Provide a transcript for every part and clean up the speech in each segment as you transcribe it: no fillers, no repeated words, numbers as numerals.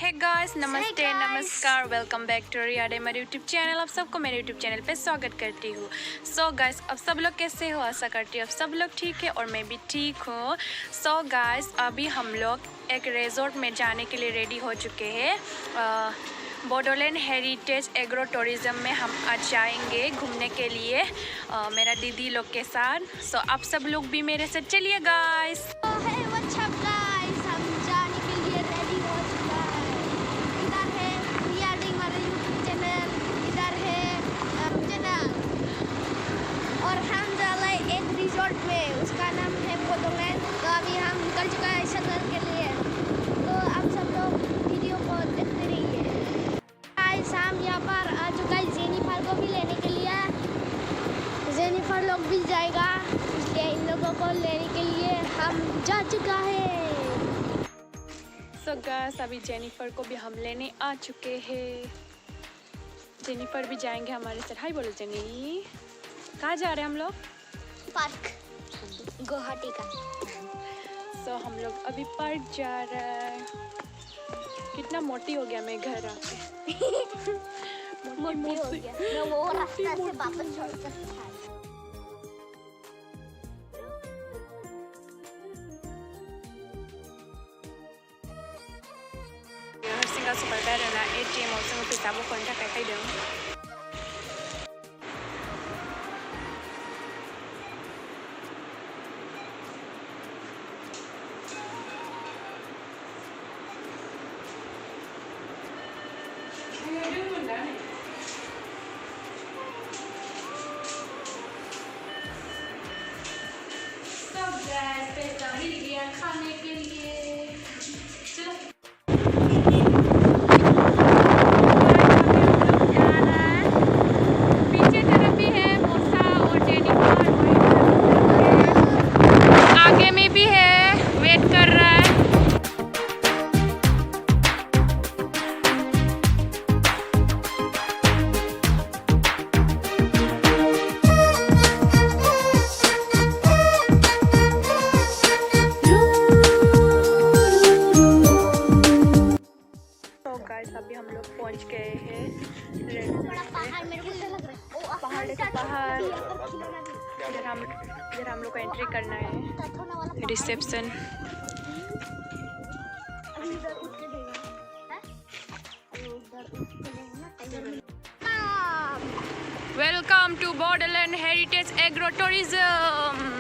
Hey guys, नमस्ते नमस्कार, welcome back to रिया मेरे यूट्यूब चैनल। आप सबको मेरे यूट्यूब चैनल पे स्वागत करती हूँ। सो गाइस, अब सब लोग कैसे हो? आशा करती हूँ अब सब लोग ठीक है और मैं भी ठीक हूँ। सो गाइस, अभी हम लोग एक रिजॉर्ट में जाने के लिए रेडी हो चुके हैं। बोडोलैंड हेरिटेज एग्रो टूरिज्म में हम आज जाएंगे घूमने के लिए मेरा दीदी लोग के साथ। सो आप सब लोग भी मेरे साथ चलिए गाइस। में उसका नाम है बोडोलैंड। तो अभी हम निकल चुका है शहर के लिए, तो आप सब लोग वीडियो को देखते रहिए। आज हम यहाँ पर आ चुका है जेनिफर को भी लेने के लिए। जेनिफर लोग भी जाएगा, इसलिए इन लोगों को लेने के लिए हम जा चुका है। सो गाइस, अभी जेनिफर को भी हम लेने आ चुके हैं। जेनिफर भी जाएंगे हमारे साथ। हाय बोलो जेनी। कहाँ जा रहे हैं हम लोग? पार्क गुवाहाटी का। सो हम लोग अभी पार्क जा रहे हैं। कितना मोटी हो गया मैं घर आके। मोटी हो गया मैं वो रास्ता से वापस छोड़ सकता था। Harusnya super better na ATM mau sing bisa mo kontak kay dong. खाने के लिए चलो पीछे तरफ भी है मोसा और जेनिफर, आगे में भी है, वेट कर रहा है। अभी हम लोग पहुंच गए हैं पहाड़। मेरे को लग रहा है पहाड़ इधर हम लोग को एंट्री करना है। Reception. Welcome to Bodoland heritage agro tourism.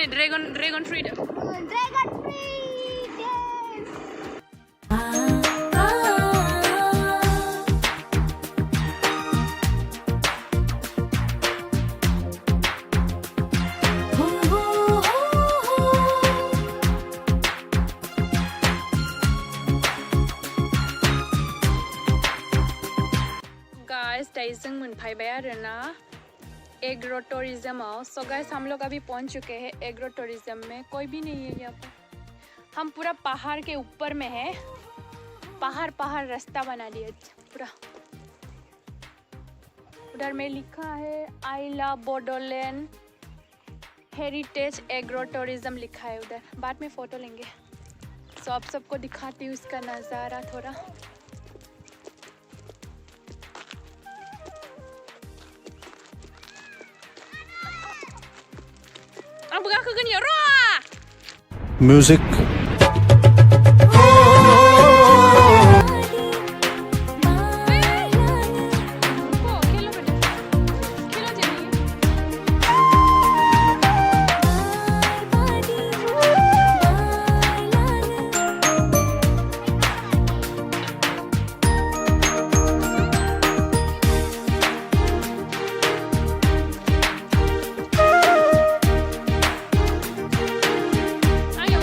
Dragon Freedom. Dragon Freedom. Guys, Taijang Monphai by Arona agro tourism. So guys, हम लोग अभी पहुंच चुके हैं एग्रो टूरिज्म में। कोई भी नहीं है यहाँ पर। हम पूरा पहाड़ के ऊपर में है। पहाड़ रास्ता बना दिया पूरा। उधर में लिखा है I love Bodoland heritage agro tourism लिखा है उधर। बाद में फ़ोटो लेंगे। सो आप सबको दिखाती हूँ इसका नज़ारा थोड़ा। Music. Ayo,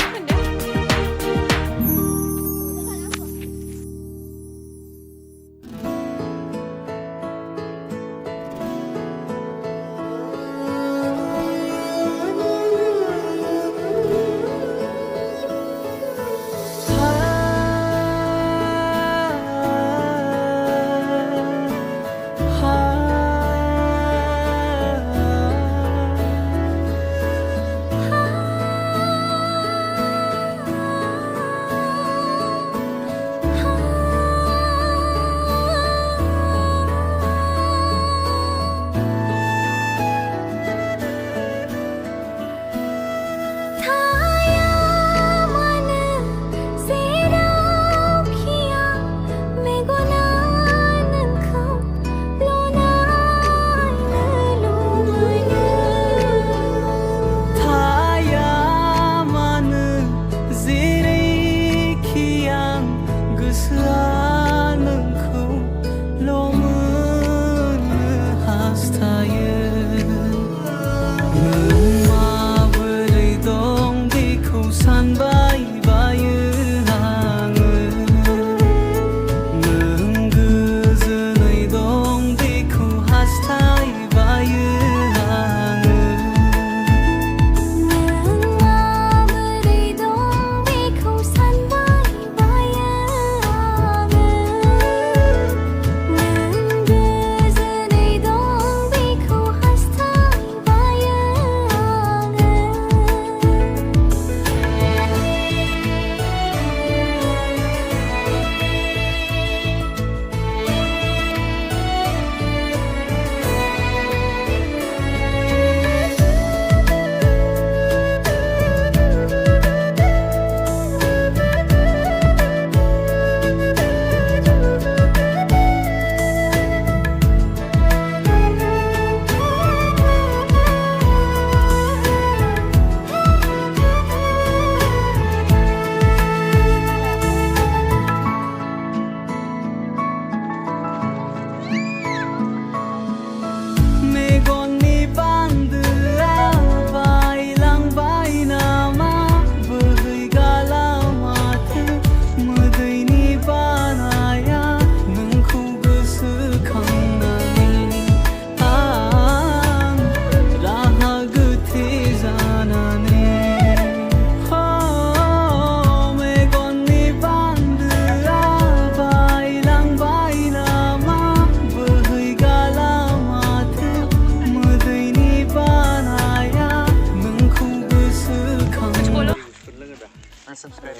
subscribe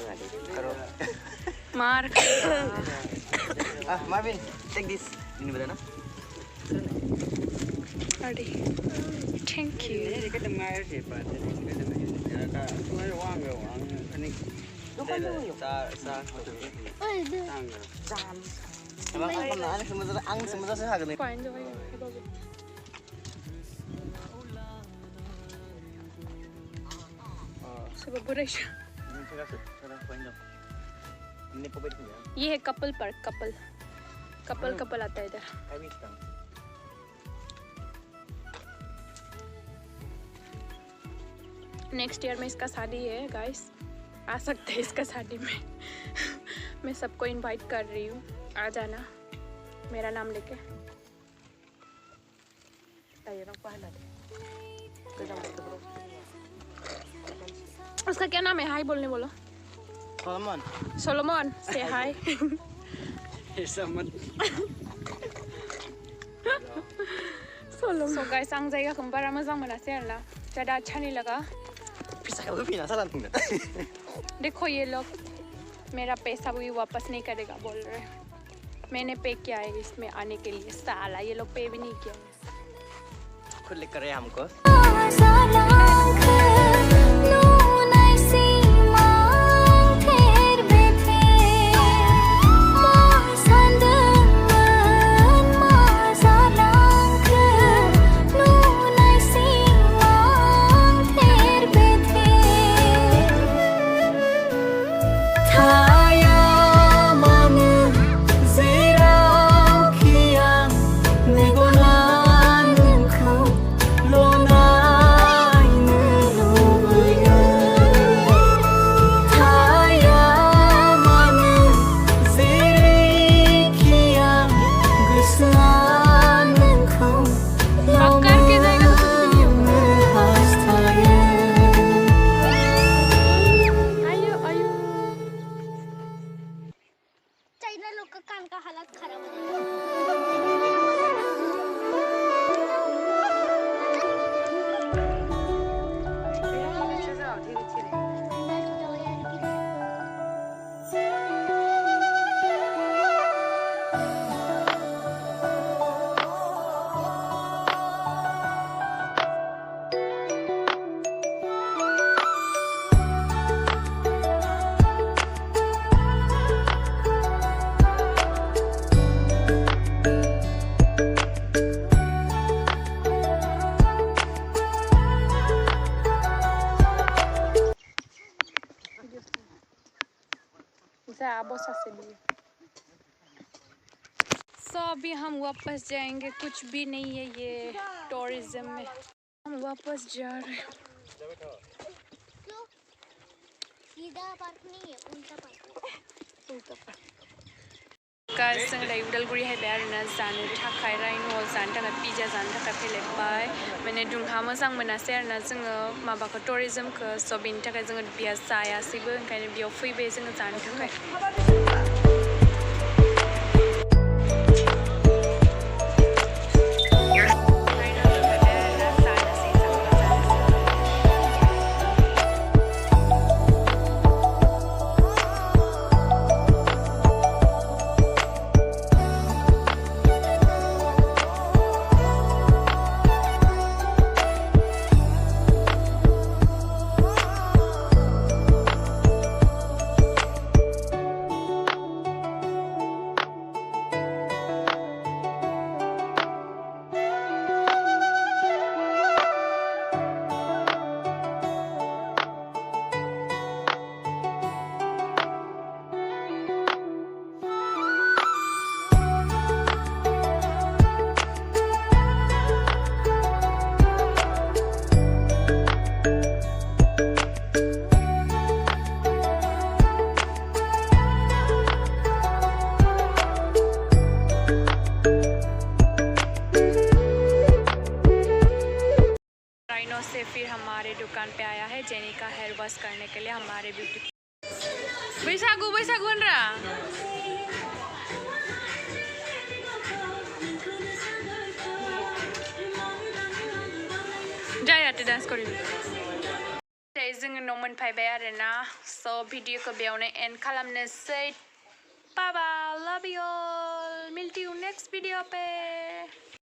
karo. मार Marvin, take this. Ini ba na? अरे थैंक यू ये है कपल पार्क कपल आता है इधर नेक्स्ट ईयर में इसका शादी है गाइस आ सकते हैं इसका शादी में मैं सबको इनवाइट कर रही हूँ आ जाना मेरा नाम लेके उसका क्या नाम है हाय बोलने बोलो सोलोमन से हाय सो गाइस आं जायगाखौ बारा मोजां मोनासै आरोना ज़्यादा अच्छा नहीं लगा देखो ये लोग मेरा पैसा भी वापस नहीं करेगा बोल रहे मैंने पे किया है इसमें आने के लिए साला ये लोग पे भी नहीं किया खुद लिख कर हमको सो अभी हम वापस जाएंगे कुछ भी नहीं है ये टूरिज्म में हम वापस जा रहे हैं सीधा पार्क नहीं है उल्टा पार्क गाइस जों दायो उदालगुरि हायबाय आरोना जानो थाखाय रायन' जानो थाखाय पिज्जा जानो थाखाय फैलायबाय माने दुंहा मोजां मोनासै आरोना जोङो माबाखौ टुरिज्मखौ स' बेनि थाखाय जोङो बेयाव जायासैबो ओंखायनो बेयाव फैबाय जोङो जानो थाखाय से फिर हमारे दुकान पे आया है जेनी का हेयर वॉश करने के लिए हमारे ब्यूटी बैसागु बैसागु होनरा जाए आते डांस करी दायो जोङो न' मोनफैबाय आरोना स' भिडिअखौ बेयावनो एन्ड खालामनोसै बाबा लाभ इउ अल मिलती हूँ नेक्स्ट वीडियो पे